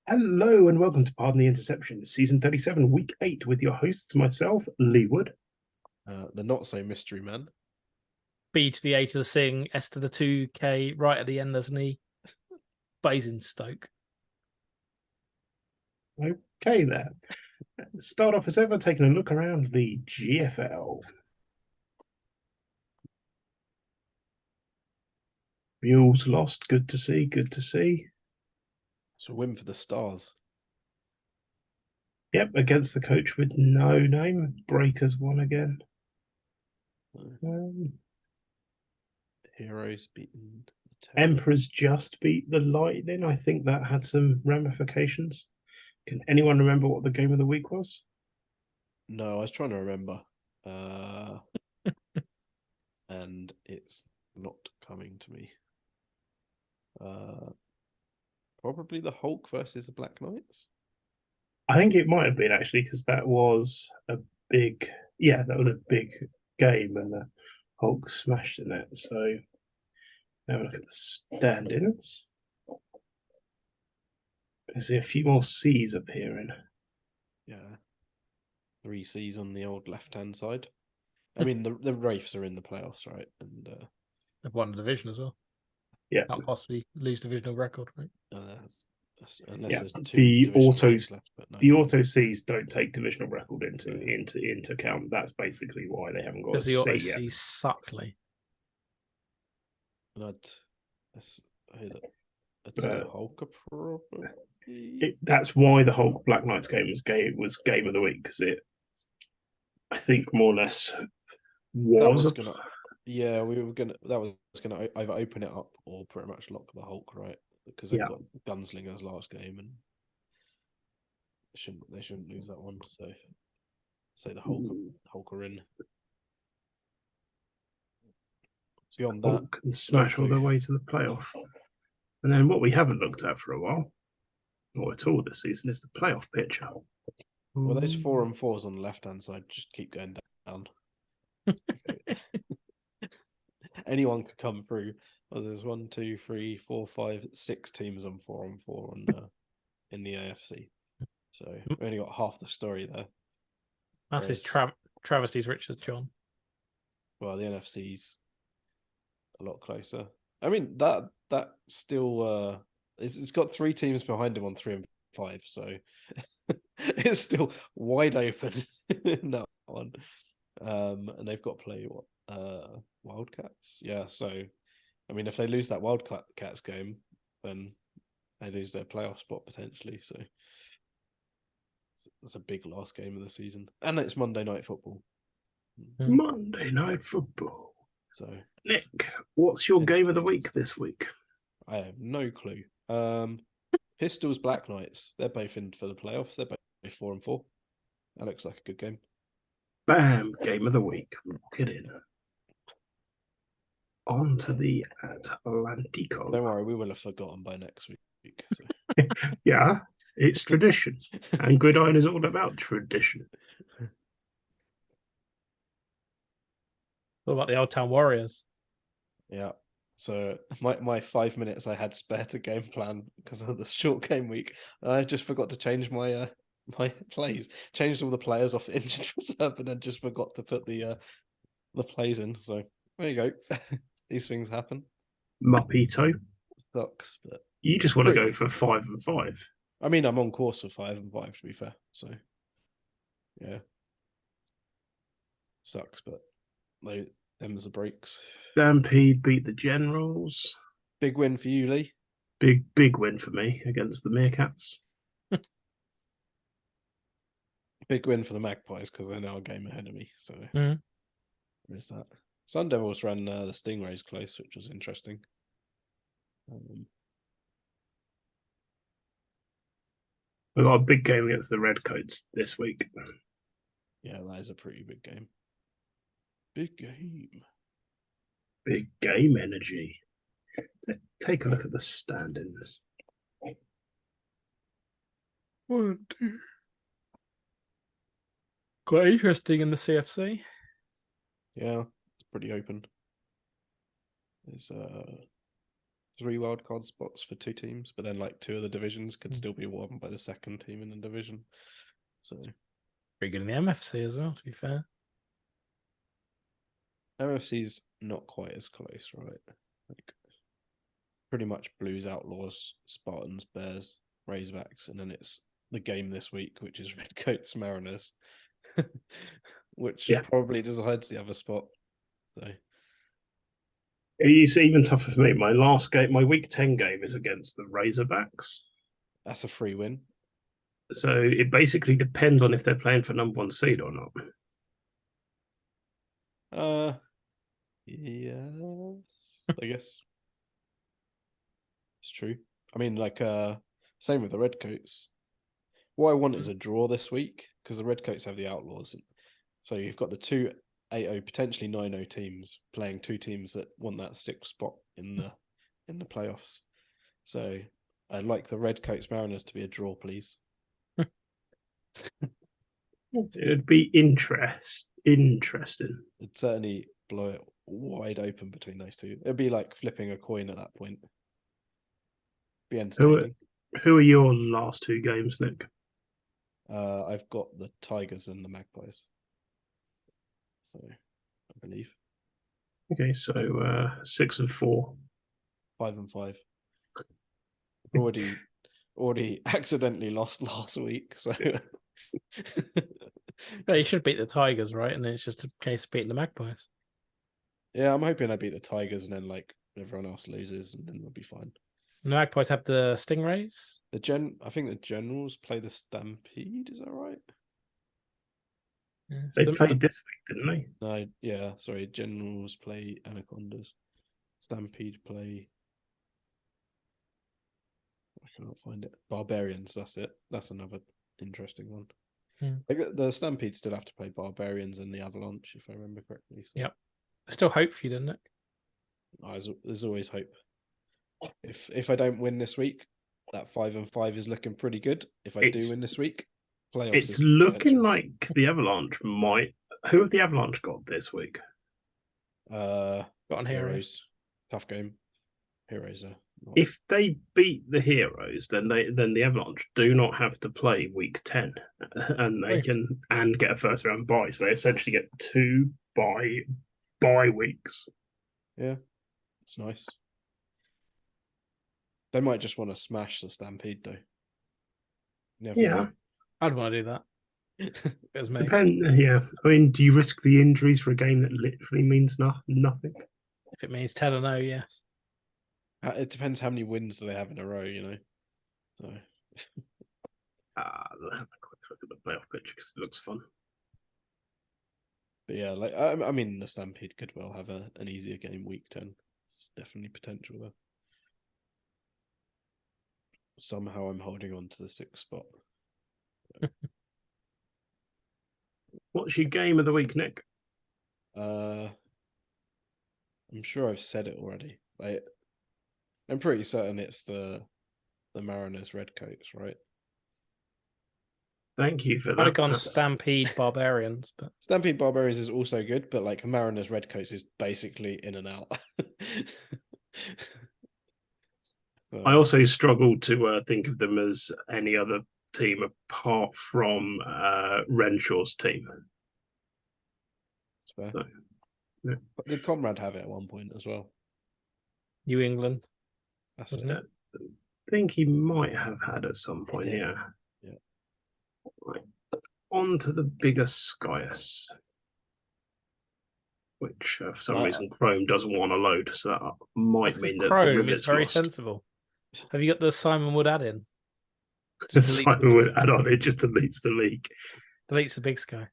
Hello and welcome to Pardon the Interception, Season 37, Week 8, with your hosts, myself, Lee Wood. The not so mystery man. B to the A to the Sing, S to the 2K, right at the end there's an E. Basingstoke. Okay, there. Start off as ever, taking a look around the GFL. Mules lost, good to see, good to see. It's a win for the Stars. Yep, against the coach with no name. Breakers won again. Heroes beaten. Emperors just beat the Lightning. I think that had some ramifications. Can anyone remember what the game of the week was? No, I was trying to remember. And it's not coming to me. Probably the Hulk versus the Black Knights. I think it might have been actually because that was a big game and the Hulk smashed in it. So now look at the standings. I see a few more C's appearing. Yeah. 3 C's on the old left-hand side. I mean, the Wraiths are in the playoffs, right? And They've won the division as well. Yeah. Can't possibly lose divisional record, right? unless there's 2 the divisional auto games left, but no. The auto C's don't take divisional record into account. That's basically why they haven't got a Because the auto C yet. C's suck, Lee. And I'd say the Hulk are probably. That's why the Hulk Black Knights game was game of the week, because it, I think, more or less was gonna. Yeah, we were gonna. That was gonna either open it up or pretty much lock the Hulk, right? Because they've got Gunslingers last game, and they shouldn't lose that one. So, say the Hulk are in. Beyond that, Hulk can smash all their way to the playoff. And then what we haven't looked at for a while, or at all this season, is the playoff picture. Well, those 4 and 4s on the left-hand side just keep going down. Anyone could come through. Well, there's 1, 2, 3, 4, 5, 6 teams on 4 and 4 in the AFC. So we've only got half the story there. That's his travesties, Richard John. Well, the NFC's a lot closer. I mean, that still it's got 3 teams behind him on 3 and 5, so it's still wide open in that one. And they've got to play Wildcats. Yeah, so I mean, if they lose that Wildcats game, then they lose their playoff spot potentially. So that's a big last game of the season, and it's Monday Night Football. Monday Night Football. So, Nick, what's your game of the week this week? I have no clue. Pistols Black Knights. They're both in for the playoffs. They're both 4 and 4. That looks like a good game. Bam! Game of the week. Lock it in. On to the Atlantico. Don't worry, we will have forgotten by next week. So. Yeah, it's tradition, and Gridiron is all about tradition. What about the Old Town Warriors? Yeah. So my 5 minutes I had spare to game plan because of the short game week. I just forgot to change my my plays. Changed all the players off injured reserve and then just forgot to put the plays in. So there you go. These things happen. Muppito. Sucks, but you just want to go for 5 and 5. I mean, I'm on course for 5 and 5 to be fair. So yeah. Sucks, but them's the breaks. Stampede beat the Generals. Big win for you, Lee. Big win for me against the Meerkats. Big win for the Magpies because they're now a game ahead of me. So there's that. Sun Devils ran the Stingrays close, which was interesting. We've got a big game against the Redcoats this week. Yeah, that is a pretty big game. Big game. Big game energy. Take a look at the standings. 1, 2. Quite interesting in the CFC. Yeah, it's pretty open. There's 3 wildcard spots for 2 teams, but then like 2 of the divisions could Mm. still be won by the second team in the division. So Pretty good in the MFC as well, to be fair. MFC's not quite as close, right? Like pretty much Blues, Outlaws, Spartans, Bears, Razorbacks, and then it's the game this week, which is Redcoats, Mariners, which Yeah. probably decides the other spot. So It's even tougher for me. My last game, my week 10 game, is against the Razorbacks. that's a free win. So it basically depends on if they're playing for number 1 seed or not. Yes, I guess it's true. I mean, like, same with the Redcoats. What I want is a draw this week because the Redcoats have the Outlaws. So you've got the 2 8-0, potentially 9-0 teams playing 2 teams that want that 6th spot in the playoffs. So I'd like the Redcoats Mariners to be a draw, please. It'd be interesting. It'd certainly blow it wide open between those two. It'd be like flipping a coin at that point. Be entertaining. Who are your last 2 games, Nick? I've got the Tigers and the Magpies. So I believe Okay, so 6 and 4. 5 and 5. Already accidentally lost last week. So Yeah, you should beat the Tigers, right? And then it's just a case of beating the Magpies. yeah, I'm hoping I beat the Tigers and then like everyone else loses and then we'll be fine. And the Magpies have the Stingrays. I think the Generals play the Stampede. Is that right? Yeah, They so played this week, didn't they? No, yeah, sorry. Generals play Anacondas. Stampede play. I cannot find it. Barbarians. That's it. That's another interesting one. The Stampede still have to play Barbarians and the Avalanche, if I remember correctly. So. Yep. Still hope for you, doesn't it? There's always hope. If I don't win this week, that 5 and 5 is looking pretty good. If I do win this week, playoffs. It's looking like the Avalanche might. Who have the Avalanche got this week? Got on Heroes. Tough game. Heroes are. If they beat the Heroes, then the Avalanche do not have to play week 10, and they can get a first round bye. So they essentially get 2 bye weeks. Yeah, it's nice. They might just want to smash the Stampede, though. Never know. I'd want to do that. It was me. Yeah. I mean, do you risk the injuries for a game that literally means nothing? If it means 10-0, yes. It depends how many wins do they have in a row, you know. So. I'll have a quick look at the playoff picture because it looks fun. But yeah, like I mean, the Stampede could well have an easier game week 10. It's definitely potential there. Somehow I'm holding on to the 6th spot. What's your game of the week, Nick? I'm sure I've said it already. I'm pretty certain it's the Mariners Redcoats, right? Thank you for that. I'd have gone Stampede Barbarians, but Stampede Barbarians is also good, but like Mariners Redcoats is basically in and out. So, I also struggle to think of them as any other team apart from Renshaw's team. so, yeah. Did Conrad have it at one point as well? New England. That's wasn't it? I think he might have had at some point, yeah. Right. On to the bigger Skyus, which for some reason Chrome doesn't want to load, so that might mean that Chrome the Rivet's is very lost. sensible. Have you got the Simon Wood add-in? Simon Wood add-on, it just deletes the leak. Deletes the big sky.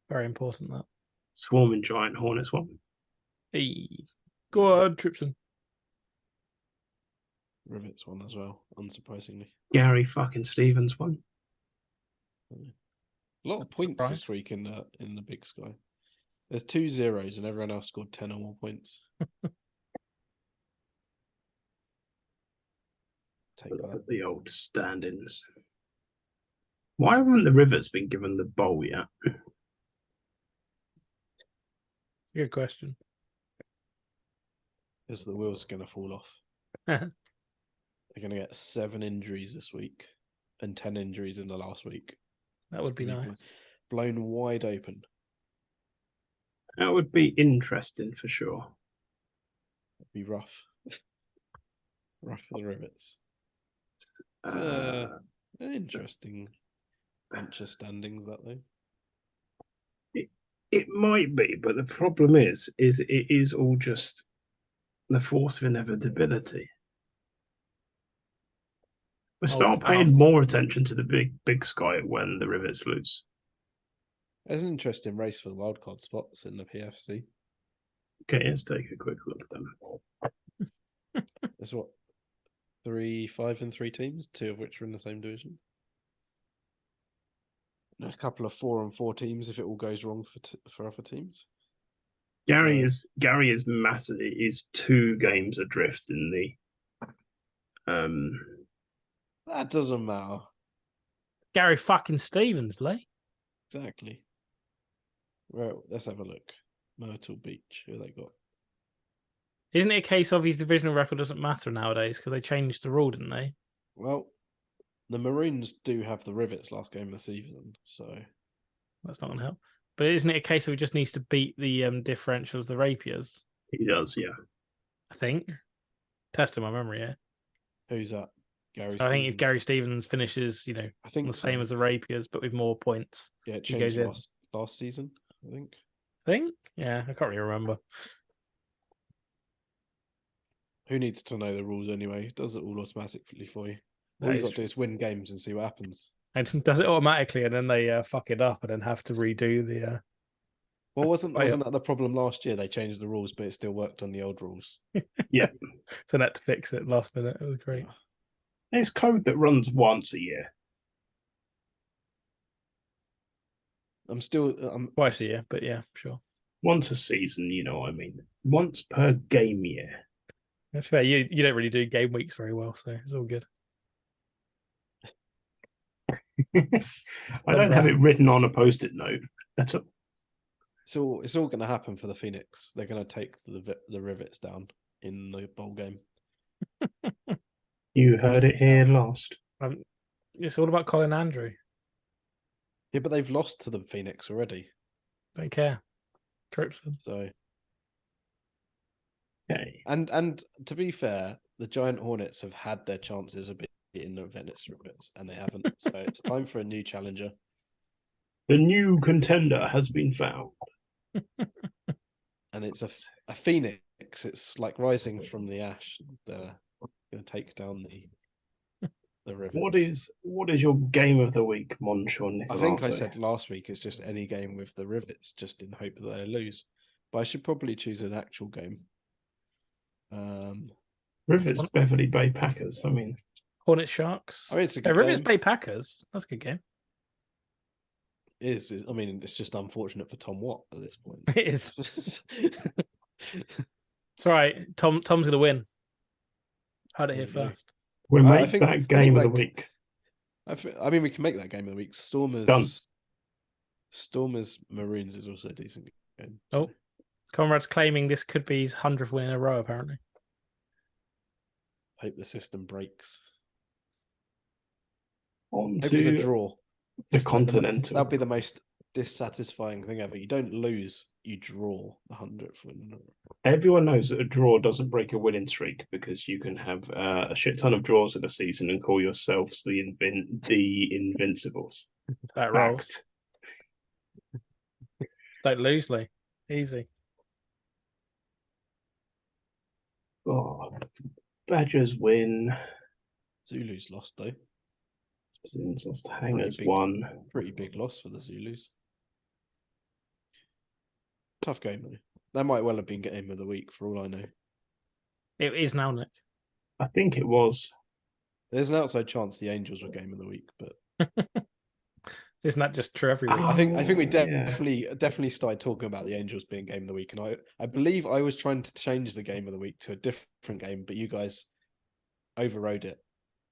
Very important, that. Swarming Giant Hornets one. Hey. Go on, Tripson. Rivets one as well, unsurprisingly. Gary fucking Stevens one. A lot of points this week in the big sky. There's 2 zeros and everyone else scored 10 or more points. Take Look that. at the old stand-ins. Why haven't the Rivets been given the bowl yet? Good question. Is the wheels going to fall off? They're going to get 7 injuries this week and 10 injuries in the last week. That would be nice. Blown wide open. That would be interesting for sure. It'd be rough. Rough for the rivets. It's an interesting bunch of standings, that though. It might be, but the problem is it is all just the force of inevitability. We start paying more attention to the big sky when the rivets lose. There's an interesting race for the wildcard spots in the PFC. Okay, let's take a quick look then. There's what, 5 and 3 teams, 2 of which are in the same division. And a couple of 4 and 4 teams if it all goes wrong for other teams. Gary is massively 2 games adrift in the. That doesn't matter. Gary fucking Stevens, Lee. Exactly. Well, let's have a look. Myrtle Beach, who they got? Isn't it a case of his divisional record doesn't matter nowadays because they changed the rule, didn't they? Well, the Maroons do have the rivets last game of the season, so that's not going to help. But isn't it a case of he just needs to beat the differentials, the Rapiers? He does, yeah. I think. Testing my memory, yeah. Who's that? Gary. So I think if Gary Stevens finishes, I think the same as the Rapiers, but with more points. Yeah, it changed last season, I think. Yeah, I can't really remember. Who needs to know the rules anyway? It does it all automatically for you. All you got to do is win games and see what happens. And does it automatically, and then they fuck it up and then have to redo the. Well, wasn't that the problem last year? They changed the rules, but it still worked on the old rules. Yeah. So they had to fix it last minute. It was great. It's code that runs once a year. Twice a year, but yeah, sure. Once a season, you know what I mean. Once per game year. That's fair. You don't really do game weeks very well, so it's all good. I don't have it written on a post-it note. That's all. So it's all going to happen for the Phoenix. They're going to take the rivets down in the bowl game. You heard it here last. It's all about Colin Andrew. Yeah, but they've lost to the Phoenix already. Don't care. Trips them. So. Okay. And to be fair, the Giant Hornets have had their chances of beating the Venice Rivets, and they haven't. So it's time for a new challenger. The new contender has been found. And it's a phoenix. It's like rising from the ash. They're going to take down the rivets. What is your game of the week, Monsieur Nicolato? I think I said last week it's just any game with the rivets, just in hope that they lose. But I should probably choose an actual game. Rivets, Beverly Bay Packers. I mean, Hornet Sharks. I mean, it's a good Rivets game. Bay Packers. That's a good game. It is. I mean, it's just unfortunate for Tom Watt at this point. It is. It's all right. Tom's going to win. Heard it here first. We'll make that game of the week. I mean, we can make that game of the week. Stormers Maroons is also a decent game. Oh, Conrad's claiming this could be his 100th win in a row, apparently. Hope the system breaks. On Hope it's a draw. The Continental. That'd be the most dissatisfying thing ever. You don't lose, you draw the 100th win. Everyone knows that a draw doesn't break a winning streak because you can have a shit ton of draws in a season and call yourselves the Invincibles. That rolls. Don't lose, Lee. Easy. Oh, Badgers win. Zulus lost though. Lost. Hangers won. Pretty big loss for the Zulus. Tough game though. That might well have been game of the week for all I know. It is now, Nick. I think it was. There's an outside chance the Angels were game of the week, but isn't that just true every week? I think we definitely started talking about the Angels being game of the week, and I believe I was trying to change the game of the week to a different game, but you guys overrode it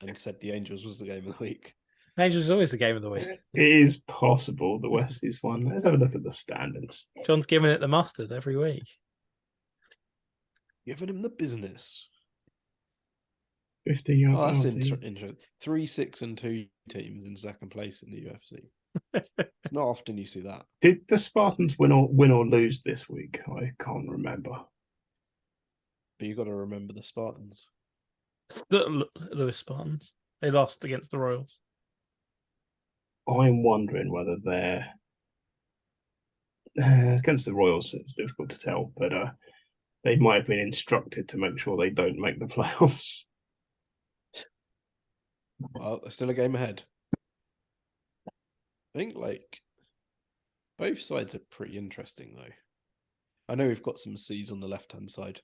and said the Angels was the game of the week. Angels is always the game of the week. It is possible the West is one. Let's have a look at the standings. John's giving it the mustard every week. Giving him the business. 15-yard Oh, that's penalty. interesting. 3, 6, and 2 teams in second place in the UFC. It's not often you see that. Did the Spartans win or lose this week? I can't remember. But you've got to remember the Spartans. Lewis Spartans. They lost against the Royals. I'm wondering whether they're against the Royals. It's difficult to tell, but they might have been instructed to make sure they don't make the playoffs. Well, they're still a game ahead. I think like both sides are pretty interesting though. I know we've got some C's on the left-hand side.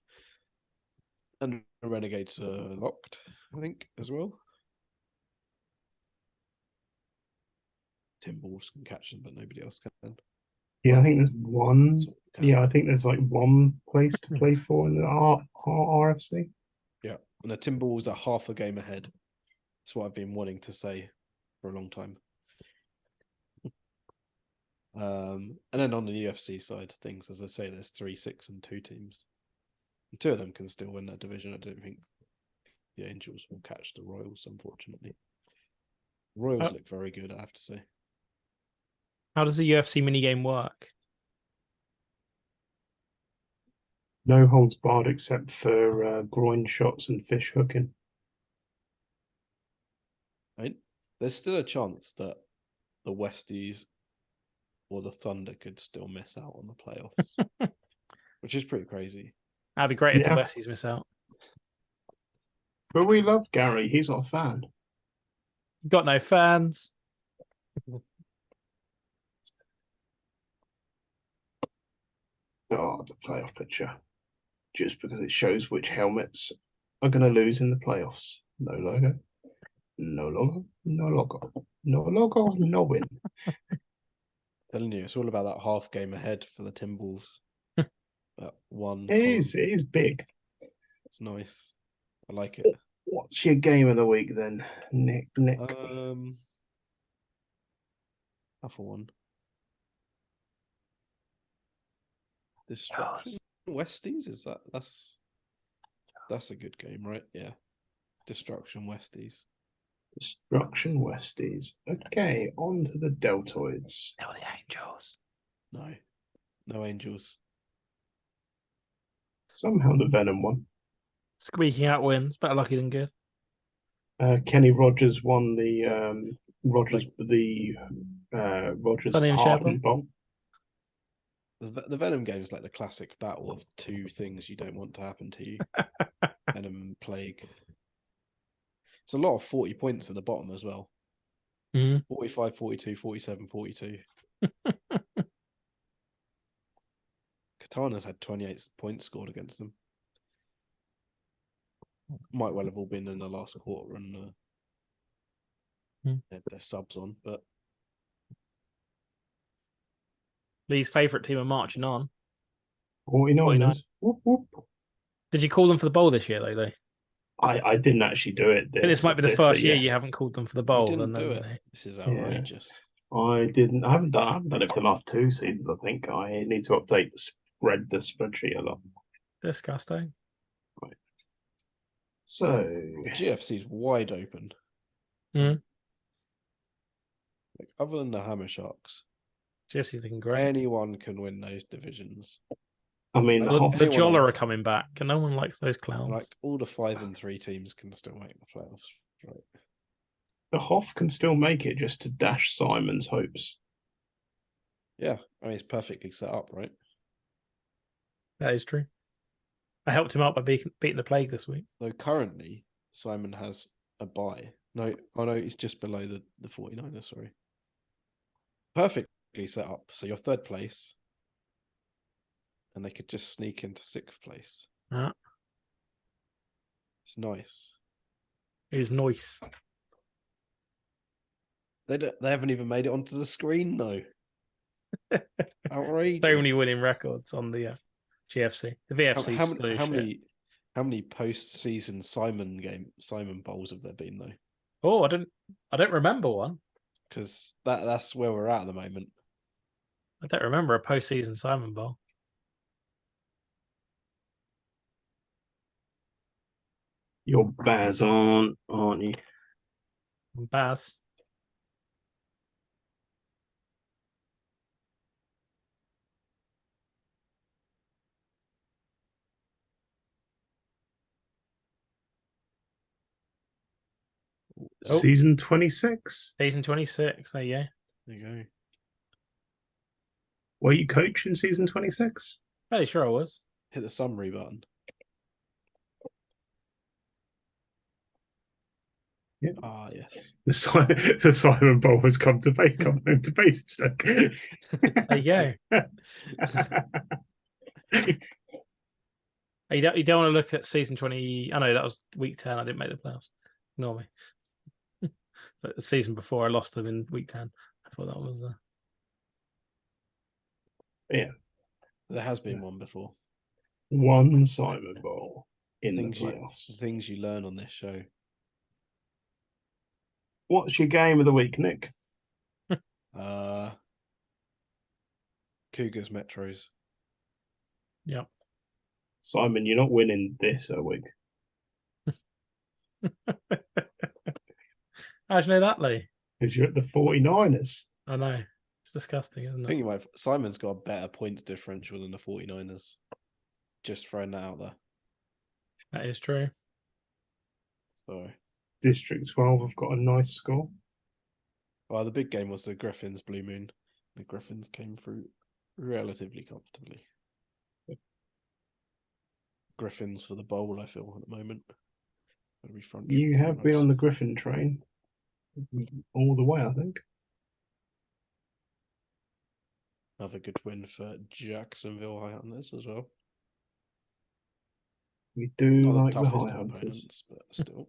And the Renegades are locked, I think, as well. Timberwolves can catch them, but nobody else can. Yeah, I think there's one. Can. Yeah, I think there's like one place to play for in the RFC. Yeah, and the Timberwolves are half a game ahead. That's what I've been wanting to say for a long time. And then on the UFC side of things, as I say, there's 3, 6, and 2 teams. And 2 of them can still win that division. I don't think the Angels will catch the Royals, unfortunately. The Royals look very good, I have to say. How does the UFC minigame work? No holds barred except for groin shots and fish hooking. I mean, there's still a chance that the Westies or the Thunder could still miss out on the playoffs, which is pretty crazy. That'd be great if the Westies miss out. But we love Gary. He's our fan. Got no fans. Oh, the playoff picture. Just because it shows which helmets are going to lose in the playoffs. No logo. No logo. No logo. No logo. No win. Telling you, it's all about that half game ahead for the Timberwolves. That one. It is big. It's nice. I like it. What's your game of the week then, Nick? Half a one. Destruction Westies, is that's a good game, right? Yeah. Destruction Westies. Destruction Westies. Okay, on to the Deltoids. No, the Angels. No Angels. Somehow the Venom won. Squeaking out wins. Better lucky than good. Kenny Rogers won the Rogers Sonny and Heart Shepard. and Bomb. The Venom game is like the classic battle of 2 things you don't want to happen to you. Venom and Plague. It's a lot of 40 points at the bottom as well. 45, 42, 47, 42. Katana's had 28 points scored against them. Might well have all been in the last quarter and their subs on, but Lee's favourite team are marching on. 49ers. Whoop, whoop. Did you call them for the bowl this year, though, Lee? I didn't actually do it. This might be the first year you haven't called them for the bowl. You didn't do it. This is outrageous. I didn't. I haven't done it for the last 2 seasons. I think I need to update the spreadsheet a lot. Disgusting. Right. So GFC's wide open. Like other than the Hammer Sharks, GFC's looking great. Anyone can win those divisions. I mean, the Jolla are coming back, and no one likes those clowns. Like all the 5 and 3 teams can still make the playoffs, right? The Hoff can still make it just to dash Simon's hopes. Yeah, I mean, it's perfectly set up, right? That is true. I helped him out by beating the Plague this week. Though currently, Simon has a bye. No, he's just below the 49ers, sorry. Perfectly set up. So you're 3rd place. And they could just sneak into 6th place. It's nice. It is nice. They haven't even made it onto the screen, though. Outrageous. So many winning records on the GFC. The VFC. How many post-season Simon bowls have there been, though? Oh, I don't remember one. Because that's where we're at the moment. I don't remember a post-season Simon Bowl. You're Baz on, aren't you? Baz. Oh. Season 26. Season 26. There you go. There you go. Were you coaching season 26? Fairly sure I was. Hit the summary button. Yeah. Ah, yes. The Simon Bowl has come to Basingstoke. There you go. You don't want to look at season 20. I know that was week 10. I didn't make the playoffs. Ignore me. So the season before, I lost them in week 10. I thought that was. Yeah. There has been one before. One Simon Bowl in the playoffs. Things you learn on this show. What's your game of the week, Nick? Cougars Metros. Yep. Simon, you're not winning this a week. How'd you know that, Lee? Because you're at the 49ers. I know. It's disgusting, isn't I it? think you might. Simon's got a better points differential than the 49ers. Just throwing that out there. That is true. So, District 12 have got a nice score. well, the big game was the Griffins Blue Moon. The Griffins came through relatively comfortably. Griffins for the bowl, I feel, at the moment. You have been on the Griffin train all the way, I think. Another good win for Jacksonville Highlanders as well. We do Not like the the toughest of Highlanders. opponents, but still.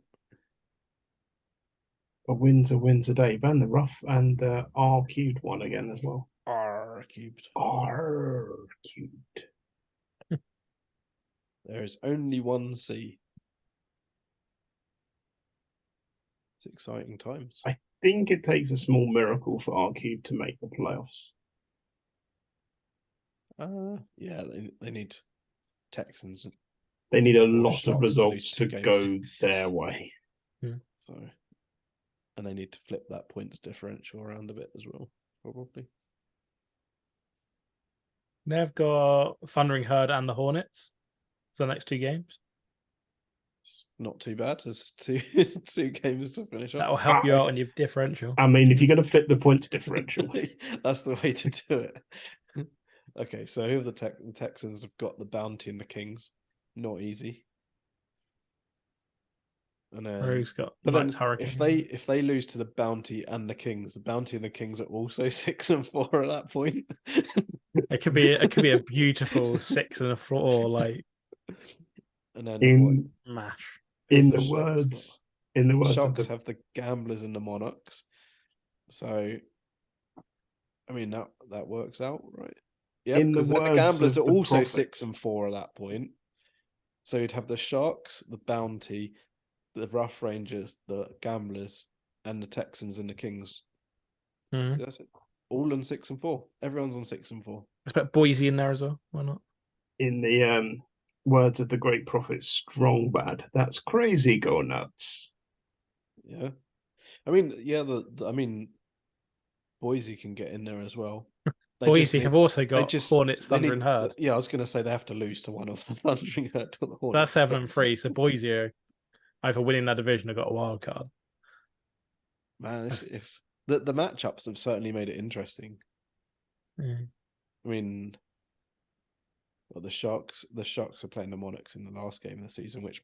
But wins are wins a day. Van the Rough and R cubed one again as well. R cubed. R cubed. There is only one C. It's exciting times. I think it takes a small miracle for R cubed to make the playoffs. Yeah, they need Texans. They need a Or lot Sharks of to results lose to 2 go games. their way. So, and they need to flip that points differential around a bit as well, probably. They've got Thundering Herd and the Hornets. So the next 2 games. It's not too bad. There's two games to finish That off. will help you out on your differential. I mean, if you're going to flip the points differential, That's the way to do it. Okay, so who are the Texans have got the Bounty and the Kings. Not easy. And then, Rogue's got but Knights then Hurricane. if they lose to the Bounty and the Kings are also 6-4 at that point. It could be a beautiful 6-4 like And then mash. in the words Sharks have the Gamblers and the Monarchs. So, I mean that works out, right? Yeah, because the Gamblers are also 6-4 at that point. So you'd have the Sharks, the Bounty, the Rough Rangers, the Gamblers, and the Texans and the Kings. Mm-hmm. That's it. All on 6-4. Everyone's on 6-4. Let's put Boise in there as well. Why not? In the words of the great prophet, strong bad. That's crazy. Go nuts. Yeah, I mean, yeah. I mean, Boise can get in there as well. Boise have also got Hornets, Thunder, and Herd. Yeah, I was going to say they have to lose to one of the Thundering Herd or the Hornets. That's 7-3. So Boise are either winning that division or got a wild card. Man, it's the matchups have certainly made it interesting. Mm. I mean, well, the Sharks are playing the Monarchs in the last game of the season, which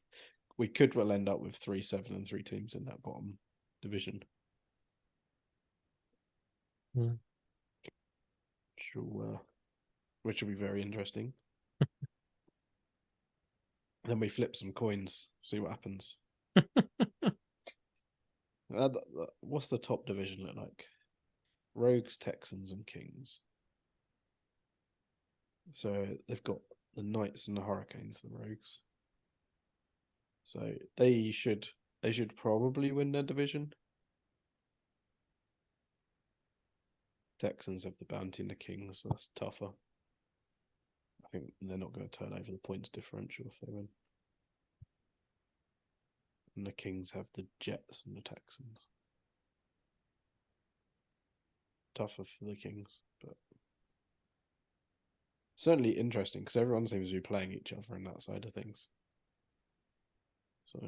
we could well end up with 3-7 and 3 teams in that bottom division. Mm. Which will be very interesting. Then we flip some coins, see what happens. What's the top division look like? Rogues, Texans, and Kings. So they've got the Knights and the Hurricanes, the Rogues. So they should probably win their division. Texans have the Bounty and the Kings, so that's tougher. I think they're not going to turn over the points differential if they win. And the Kings have the Jets and the Texans. Tougher for the Kings, but certainly interesting because everyone seems to be playing each other in that side of things. So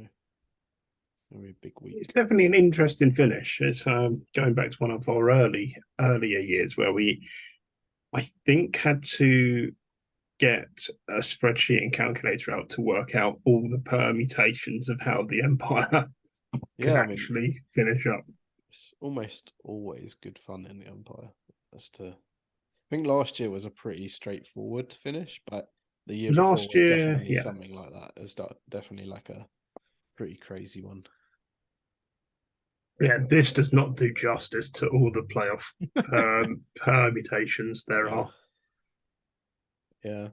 it'll be a big week. It's definitely an interesting finish. It's going back to one of our earlier years where we, I think, had to get a spreadsheet and calculator out to work out all the permutations of how the Empire can actually finish up. It's almost always good fun in the Empire. I think last year was a pretty straightforward finish, but the year before was definitely something like that. It was definitely like a pretty crazy one. Yeah, this does not do justice to all the playoff permutations there are. Yeah.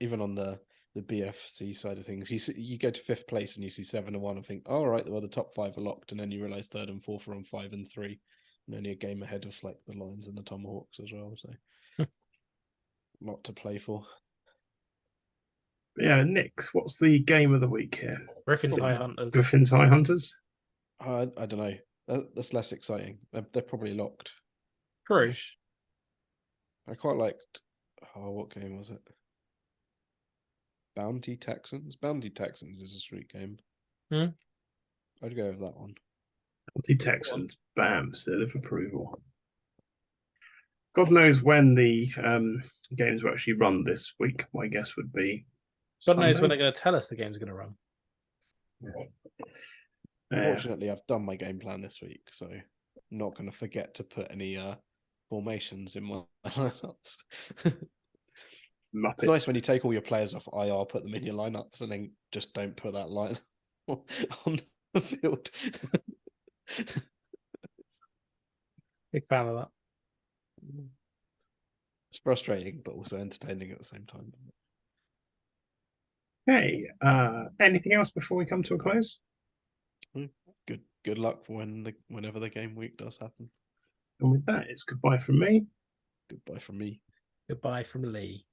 Even on the BFC side of things, you go to 5th place and you see 7-1 and think, all right, well, the top 5 are locked, and then you realize 3rd and 4th are on 5 and 3, and only a game ahead of like the Lions and the Tomahawks as well. So, lot to play for. Yeah, Nick, what's the game of the week here? Griffin's High Hunters. Griffin's High Hunters. I don't know. That's less exciting. They're probably locked. True. I quite liked. Oh, what game was it? Bounty Texans. Bounty Texans is a sweet game. I'd go with that one. Bounty Texans. Bam, seal of approval. God knows when the games will actually run this week. My guess would be God Sunday. knows when they're going to tell us the game's going to run. Unfortunately, I've done my game plan this week, so I'm not going to forget to put any formations in my lineups. It's nice when you take all your players off IR, put them in your lineups, and then just don't put that line on the field. Big fan of that. It's frustrating, but also entertaining at the same time. Okay. Anything else before we come to a close? Good luck for whenever the game week does happen. And with that, it's goodbye from me. Goodbye from me. Goodbye from Lee.